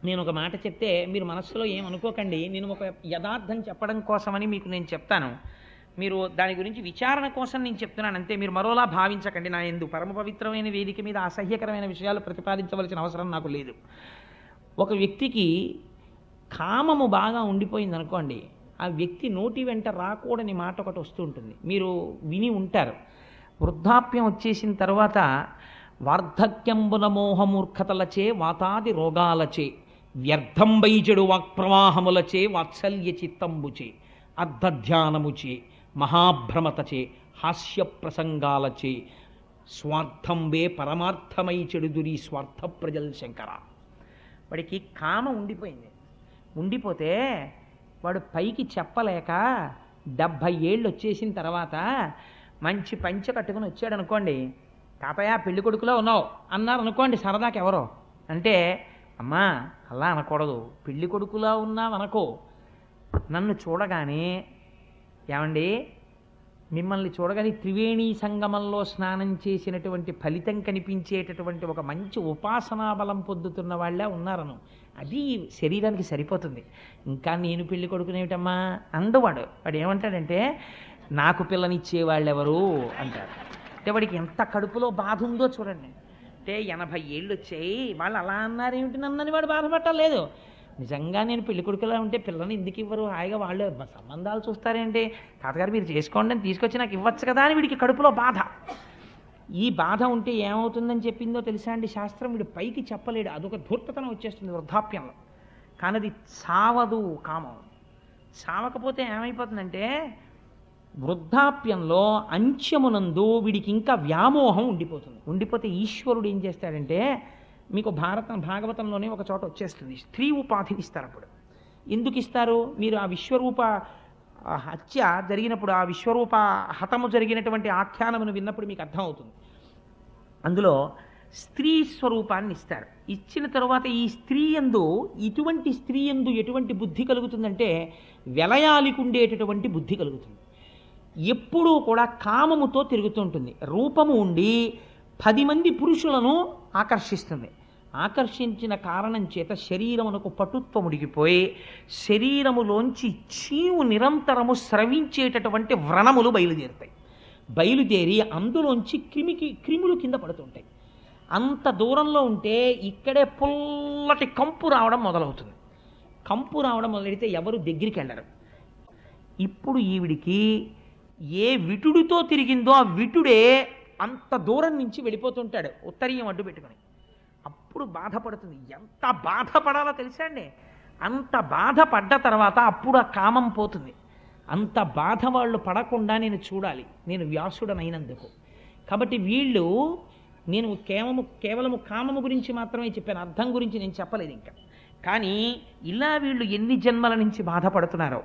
నేను ఒక మాట చెప్తే మీరు మనస్సులో ఏమనుకోకండి, నేను ఒక యథార్థం చెప్పడం కోసమని మీకు నేను చెప్తాను. మీరు దాని గురించి విచారణ కోసం నేను చెప్తున్నాను అంతే. మీరు మరోలా భావించకండి. నా ఎందు పరమ పవిత్రమైన వేదిక మీద అసహ్యకరమైన విషయాలు ప్రతిపాదించవలసిన అవసరం నాకు లేదు. ఒక వ్యక్తికి కామము బాగా ఉండిపోయింది అనుకోండి, ఆ వ్యక్తి నోటి వెంట రాకూడని మాట ఒకటి వస్తూ ఉంటుంది. మీరు విని ఉంటారు. వృద్ధాప్యం వచ్చేసిన తర్వాత వార్ధక్యంబున మోహమూర్ఖతలచే వాతాది రోగాలచే వ్యర్థం వైజడు వాక్ప్రవాహములచే వాత్సల్య చిత్తంబుచే అర్ధధ్యానముచే మహాభ్రమతచే హాస్య ప్రసంగాలచే స్వార్థం వే పరమార్థమై చెడుదురి స్వార్థ ప్రజల్ శంకర. వాడికి కామ ఉండిపోయింది. ఉండిపోతే వాడు పైకి చెప్పలేక 70 ఏళ్ళు వచ్చేసిన తర్వాత మంచి పంచె కట్టుకుని వచ్చాడు అనుకోండి, తాతయ్య పెళ్లి కొడుకులో ఉన్నావు అన్నారు అనుకోండి సరదాకి ఎవరో. అంటే అమ్మా అలా అనకూడదు, పెళ్లి కొడుకులా ఉన్నావు అనుకో. నన్ను చూడగానే ఏమండి మిమ్మల్ని చూడగానే త్రివేణీ సంగమంలో స్నానం చేసినటువంటి ఫలితం కనిపించేటటువంటి ఒక మంచి ఉపాసనా బలం పొందుతున్న వాళ్ళే ఉన్నారను. అది శరీరానికి సరిపోతుంది. ఇంకా నేను పెళ్లి కొడుకునేమిటమ్మా అందవాడు. వాడు ఏమంటాడంటే నాకు పిల్లనిచ్చేవాళ్ళు ఎవరు అంటారు. అంటే వాడికి ఎంత కడుపులో బాధ ఉందో చూడండి. అంటే 80 ఏళ్ళు వచ్చాయి వాళ్ళు అలా అన్నారేమిటి నన్నని వాడు బాధపట్టలేదు. నిజంగా నేను పెళ్లి కొడుకులా ఉంటే పిల్లని ఎందుకు ఇవ్వరు, హాయిగా వాళ్ళు సంబంధాలు చూస్తారేంటి, తాతగారు మీరు చేసుకోండి అని తీసుకొచ్చి నాకు ఇవ్వచ్చు కదా అని వీడికి కడుపులో బాధ. ఈ బాధ ఉంటే ఏమవుతుందని చెప్పిందో తెలుసా అండి శాస్త్రం? వీడు పైకి చెప్పలేడు, అదొక ధూర్తతనం వచ్చేస్తుంది వృద్ధాప్యంలో. కానీ అది సావదు కామం. సావకపోతే ఏమైపోతుందంటే వృద్ధాప్యంలో అంత్యమునందు వీడికి ఇంకా వ్యామోహం ఉండిపోతుంది. ఉండిపోతే ఈశ్వరుడు ఏం చేస్తాడంటే, మీకు భాగవతంలోనే ఒక చోట వచ్చేస్తుంది, స్త్రీ ఉపాధిని ఇస్తారు. అప్పుడు ఎందుకు ఇస్తారు? మీరు ఆ విశ్వరూప హత్య జరిగినప్పుడు, ఆ విశ్వరూప హతము జరిగినటువంటి ఆఖ్యానమును విన్నప్పుడు మీకు అర్థమవుతుంది. అందులో స్త్రీ స్వరూపాన్ని ఇస్తారు. ఇచ్చిన తరువాత ఈ స్త్రీ యందు ఎటువంటి బుద్ధి కలుగుతుందంటే వెలయాలికి ఉండేటటువంటి బుద్ధి కలుగుతుంది. ఎప్పుడూ కూడా కామముతో తిరుగుతుంటుంది. రూపము ఉండి 10 మంది పురుషులను ఆకర్షిస్తుంది. ఆకర్షించిన కారణం చేత శరీరమునకు పటుత్వం ఉడిగిపోయి శరీరములోంచి చీవు నిరంతరము స్రవించేటటువంటి వ్రణములు బయలుదేరి అందులోంచి క్రిములు కింద పడుతుంటాయి. అంత దూరంలో ఉంటే ఇక్కడే పుల్లటి కంపు రావడం మొదలవుతుంది. కంపు రావడం మొదలెడితే ఎవరు దగ్గరికి వెళ్ళరు. ఇప్పుడు ఈవిడికి ఏ విటుడితో తిరిగిందో ఆ విటుడే అంత దూరం నుంచి వెళ్ళిపోతుంటాడు ఉత్తరీయం అడ్డు పెట్టుకుని. అప్పుడు బాధపడుతుంది. ఎంత బాధపడాలో తెలుసా అండి? అంత బాధపడ్డ తర్వాత అప్పుడు ఆ కామం పోతుంది. అంత బాధ వాళ్ళు పడకుండా నేను చూడాలి, నేను వ్యాసుడనైనందుకు. కాబట్టి వీళ్ళు, నేను కేవలము కామము గురించి మాత్రమే చెప్పాను, అర్థం గురించి నేను చెప్పలేదు ఇంకా. కానీ ఇలా వీళ్ళు ఎన్ని జన్మల నుంచి బాధపడుతున్నారో.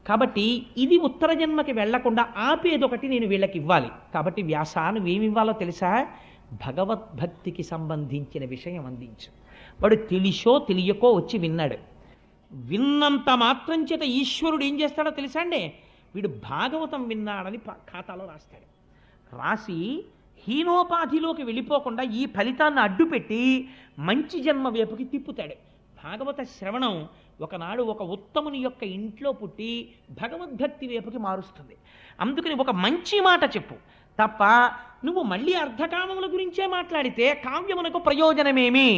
కాబట్టి ఇది ఉత్తర జన్మకి వెళ్లకుండా ఆపేదొకటి నేను వీళ్ళకి ఇవ్వాలి. కాబట్టి వ్యాస నువ్వేమి ఇవ్వాలో తెలుసా? భగవద్భక్తికి సంబంధించిన విషయం అందించు. వాడు తెలిసో తెలియకో వచ్చి విన్నాడు. విన్నంత మాత్రం చేత ఈశ్వరుడు ఏం చేస్తాడో తెలుసా అండి? వీడు భాగవతం విన్నాడని ఖాతాలో రాస్తాడు. రాసి హీనోపాధిలోకి వెళ్ళిపోకుండా ఈ ఫలితాన్ని అడ్డుపెట్టి మంచి జన్మ వైపుకి తిప్పుతాడు. భాగవత శ్రవణం ఒకనాడు ఒక ఉత్తముని యొక్క ఇంట్లో పుట్టి భగవద్భక్తి వైపుకి మారుస్తుంది. అందుకని ఒక మంచి మాట చెప్పు తప్ప నువ్వు మళ్ళీ అర్ధకామముల గురించే మాట్లాడితే కావ్యమునకు ప్రయోజనమేమి?